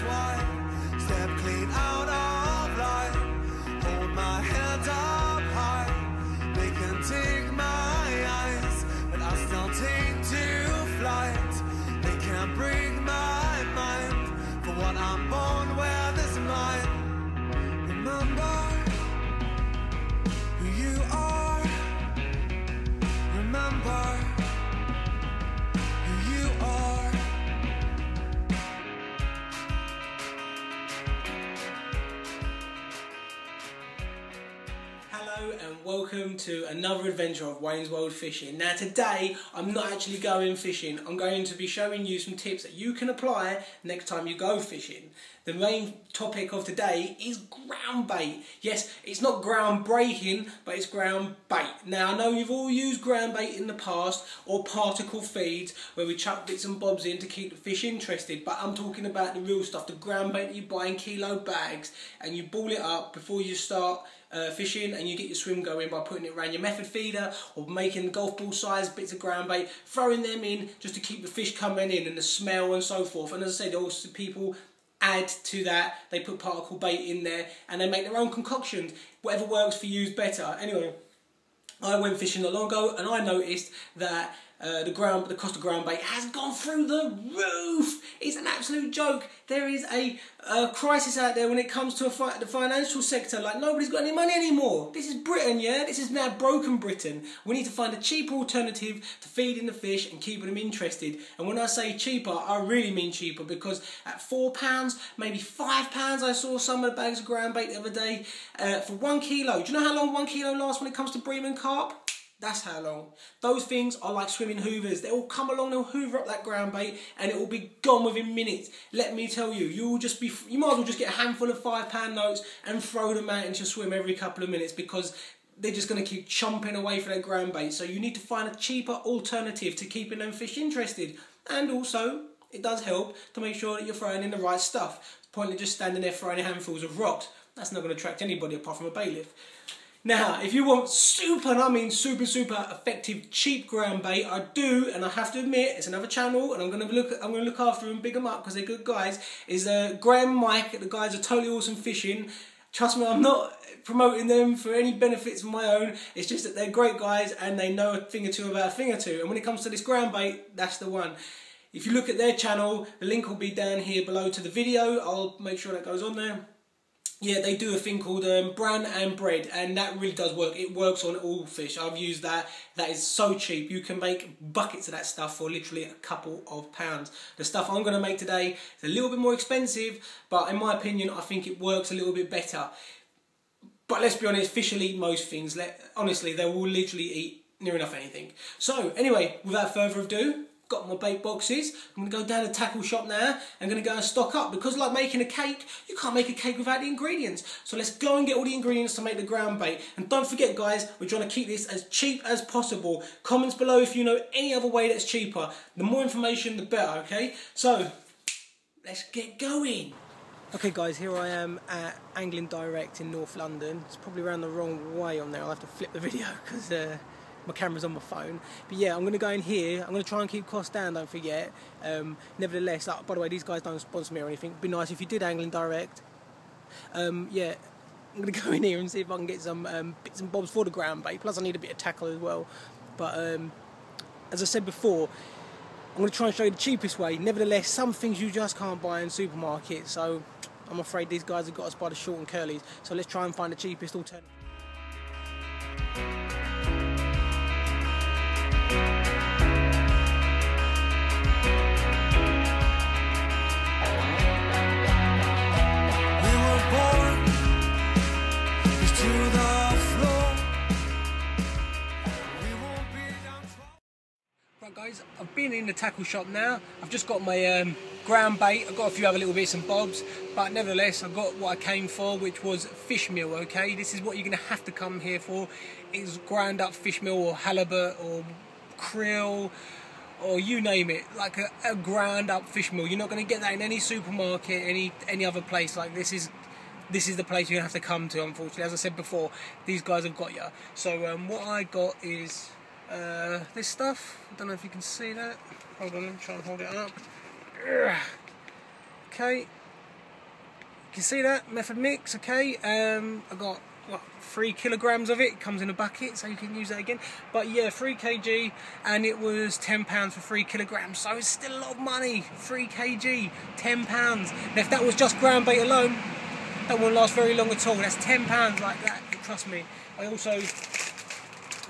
eyes wide, step clean out of line, hold my head up high. They can take my eyes, but I still take to flight. They can't break my mind, for what I'm born with is mine. Remember who you are, remember who you are. Hello and welcome to another adventure of Wayne's World Fishing. Now today I'm not actually going fishing, I'm going to be showing you some tips that you can apply next time you go fishing. The main topic of today is ground bait. Yes, it's not ground breaking, but it's ground bait. Now I know you've all used ground bait in the past, or particle feeds where we chuck bits and bobs in to keep the fish interested, but I'm talking about the real stuff, the ground bait that you buy in kilo bags and you ball it up before you start fishing, and you get your swim going by putting it around your method feeder or making golf ball size bits of ground bait, throwing them in just to keep the fish coming in and the smell and so forth. And as I said, also people add to that, they put particle bait in there and they make their own concoctions. Whatever works for you is better. Anyway, I went fishing not long ago and I noticed that the cost of ground bait has gone through the roof. It's an absolute joke. There is a crisis out there when it comes to the financial sector. Like, nobody's got any money anymore. This is Britain, yeah? This is now broken Britain. We need to find a cheaper alternative to feeding the fish and keeping them interested. And when I say cheaper, I really mean cheaper, because at £4, maybe £5, I saw some of the bags of ground bait the other day for 1 kilo. Do you know how long 1 kilo lasts when it comes to bream and carp? That's how long. Those things are like swimming hoovers. They'll come along, they'll hoover up that ground bait and it will be gone within minutes. Let me tell you, you might as well just get a handful of £5 notes and throw them out into your swim every couple of minutes, because they're just going to keep chomping away for their ground bait. So you need to find a cheaper alternative to keeping them fish interested. And also, it does help to make sure that you're throwing in the right stuff. It's pointless just standing there throwing handfuls of rocks. That's not going to attract anybody apart from a bailiff. Now, if you want super, and I mean super effective, cheap ground bait, I do, and I have to admit, it's another channel, and I'm going to look after them, big them up because they're good guys. Is Graham and Mike. The guys are totally awesome fishing. Trust me, I'm not promoting them for any benefits of my own. It's just that they're great guys and they know a thing or two about a thing or two. And when it comes to this ground bait, that's the one. If you look at their channel, the link will be down here below to the video. I'll make sure that goes on there. Yeah, they do a thing called bran and bread, and that really does work. It works on all fish. I've used that. That is so cheap. You can make buckets of that stuff for literally a couple of pounds. The stuff I'm going to make today is a little bit more expensive, but in my opinion, I think it works a little bit better. But let's be honest, fish will eat most things. Honestly, they will literally eat near enough anything. So anyway, without further ado, got my bait boxes. I'm going to go down to the tackle shop now. I'm going to go and stock up, because like making a cake, you can't make a cake without the ingredients. So let's go and get all the ingredients to make the ground bait. And don't forget guys, we're trying to keep this as cheap as possible. Comments below if you know any other way that's cheaper. The more information the better, okay? So let's get going. Okay guys, here I am at Angling Direct in North London. It's probably around the wrong way on there. I'll have to flip the video because my camera's on my phone. But yeah, I'm going to go in here. I'm going to try and keep costs down, don't forget. Nevertheless, by the way, these guys don't sponsor me or anything. It'd be nice if you did Angling Direct. Yeah, I'm going to go in here and see if I can get some bits and bobs for the ground bait. Plus I need a bit of tackle as well. But as I said before, I'm going to try and show you the cheapest way. Nevertheless, some things you just can't buy in supermarkets. So I'm afraid these guys have got us by the short and curlies. So let's try and find the cheapest alternative. Right guys, I've been in the tackle shop now. I've just got my ground bait. I've got a few other little bits and bobs, but nevertheless I've got what I came for, which was fish meal. Okay, this is what you're going to have to come here for, is ground up fish meal, or halibut, or krill, or you name it, like a ground up fish meal. You're not going to get that in any supermarket, any other place. Like this is the place you're going to have to come to, unfortunately. As I said before, these guys have got you. So what I got is this stuff. I don't know if you can see that. Hold on, let me try and hold it up. Okay, You can see that method mix. Okay, I got what, 3 kilograms of it. It comes in a bucket, so you can use that again. But yeah, 3 kg, and it was £10 for 3 kilograms. So it's still a lot of money. 3 kg, £10. Now if that was just ground bait alone, that won't last very long at all. That's £10 like that. Trust me. I also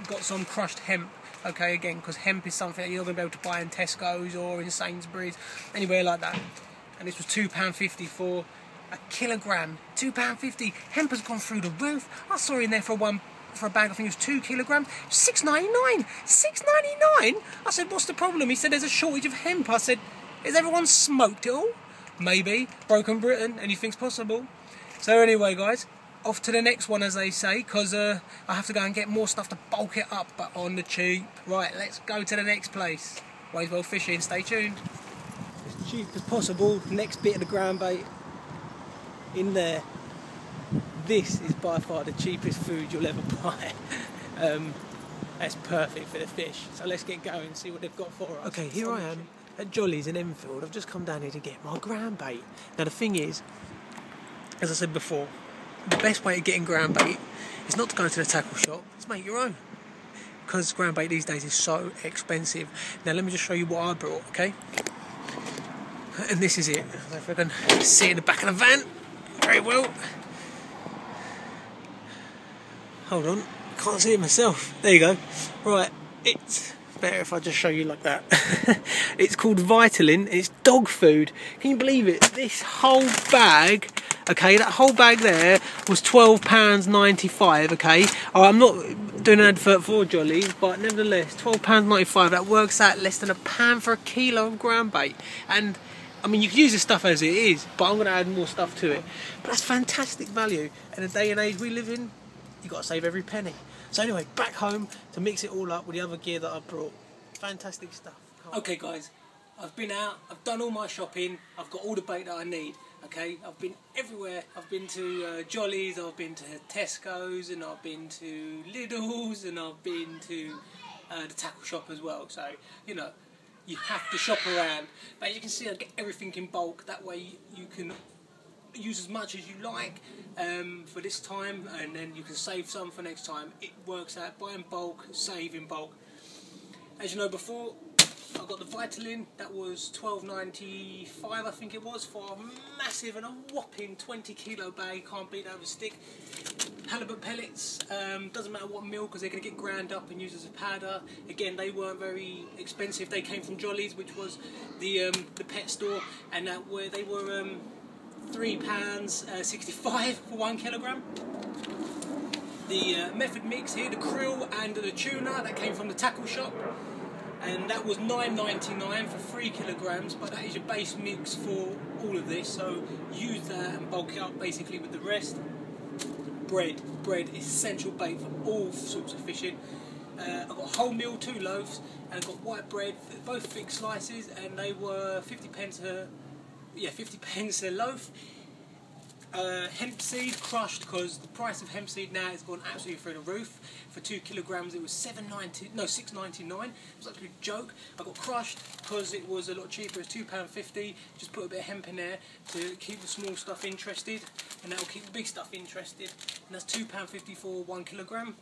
got some crushed hemp. Okay, again, because hemp is something that you're not going to be able to buy in Tesco's or in Sainsbury's, anywhere like that. And this was £2.50 for a kilogram. £2.50. Hemp has gone through the roof. I saw in there for a bag, I think it was 2 kilograms. £6.99. £6.99. I said, what's the problem? He said, there's a shortage of hemp. I said, is everyone smoked it all? Maybe. Broken Britain. Anything's possible. So anyway, guys, off to the next one, as they say, because I have to go and get more stuff to bulk it up, but on the cheap. Right, let's go to the next place. Wayne's World Fishing. Stay tuned. As cheap as possible. Next bit of the ground bait in there. This is by far the cheapest food you'll ever buy. That's perfect for the fish. So let's get going and see what they've got for us. Okay, here I am at Jolly's in Enfield. I've just come down here to get my ground bait. Now the thing is, as I said before, the best way of getting ground bait is not to go to the tackle shop, it's make your own. Because ground bait these days is so expensive. Now let me just show you what I brought, okay? And this is it. If I can see it in the back of the van, very well. Hold on, can't see it myself. There you go. Right, it's better if I just show you like that. It's called Vitalin, it's dog food. Can you believe it? This whole bag, okay, that whole bag there was £12.95, okay? Oh, I'm not doing an advert for Jolly's, but nevertheless, £12.95, that works out less than £1 for a kilo of ground bait. And I mean, you can use this stuff as it is, but I'm going to add more stuff to it. But that's fantastic value. In the day and age we live in, you've got to save every penny. So anyway, back home to mix it all up with the other gear that I brought. Fantastic stuff. Okay guys, I've been out, I've done all my shopping, I've got all the bait that I need. Okay, I've been everywhere. I've been to Jolly's, I've been to Tesco's, and I've been to Lidl's, and I've been to the tackle shop as well. So, you know, you have to shop around. But you can see I get everything in bulk. That way you can use as much as you like for this time, and then you can save some for next time. It works out. Buy in bulk, save in bulk. As you know before, I got the Vitalin. That was £12.95, I think it was, for a massive and a whopping 20 kilo bag. Can't beat that with a stick. Halibut pellets, doesn't matter what meal, because they're going to get ground up and used as a powder. Again, they weren't very expensive. They came from Jolly's, which was the pet store, and they were £3.65 for 1 kilogram. The method mix here, the krill and the tuna, that came from the tackle shop, and that was £9.99 for 3 kilograms. But that is your base mix for all of this, so use that and bulk it up basically with the rest. Bread is essential bait for all sorts of fishing. I've got wholemeal 2 loaves, and I've got white bread, both thick slices, and they were 50p a loaf. Hemp seed crushed, because the price of hemp seed now has gone absolutely through the roof. For 2 kilograms it was £6.99. It was actually a joke. I got crushed because it was a lot cheaper. It's £2.50. Just put a bit of hemp in there to keep the small stuff interested, and that will keep the big stuff interested. And that's £2.50 for 1 kilogram.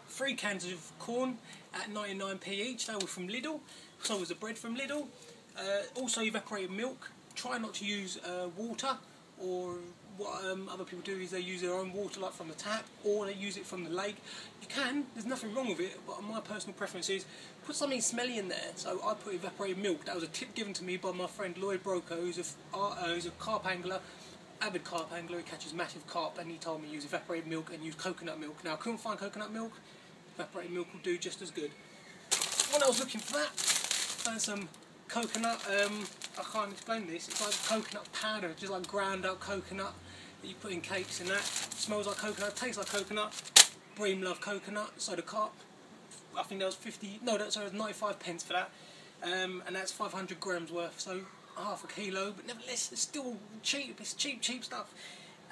3 cans of corn at 99p each. They were from Lidl. So was the bread from Lidl. Also evaporated milk. Try not to use water, or what other people do is they use their own water, like from the tap, or they use it from the lake. You can, there's nothing wrong with it, but my personal preference is put something smelly in there. So I put evaporated milk. That was a tip given to me by my friend Lloyd Broco, who's a carp angler, avid carp angler. He catches massive carp, and he told me use evaporated milk and use coconut milk. Now I couldn't find coconut milk. Evaporated milk will do just as good. When I was looking for that, found some coconut. I can't explain this. It's like coconut powder, just like ground up coconut that you put in cakes and that. Smells like coconut, tastes like coconut. Bream love coconut. So the carp, I think that was 95p for that, and that's 500 grams worth, so half a kilo. But nevertheless, it's still cheap. It's cheap stuff.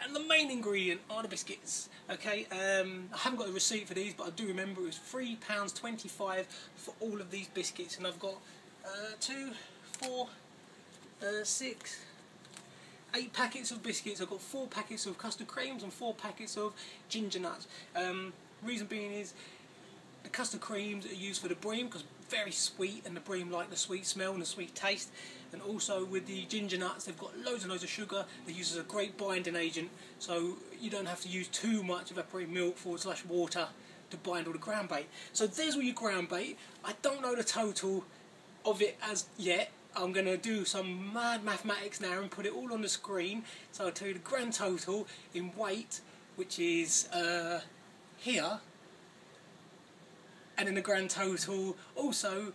And the main ingredient are the biscuits. Okay, I haven't got a receipt for these, but I do remember it was £3.25 for all of these biscuits, and I've got 2, 4, 6, 8 packets of biscuits. I've got 4 packets of custard creams and 4 packets of ginger nuts. Reason being is the custard creams are used for the bream because very sweet, and the bream like the sweet smell and the sweet taste. And also with the ginger nuts, they've got loads and loads of sugar. They're used as a great binding agent, so you don't have to use too much evaporated milk / water to bind all the ground bait. So there's all your ground bait. I don't know the total of it as yet. I'm going to do some mad mathematics now and put it all on the screen. So I'll tell you the grand total in weight, which is here, and then the grand total also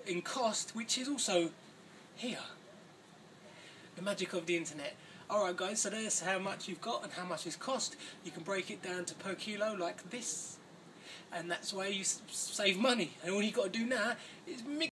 in cost, which is also here. The magic of the internet. Alright guys, so there's how much you've got and how much it's cost. You can break it down to per kilo like this, and that's why you save money. And all you've got to do now is mix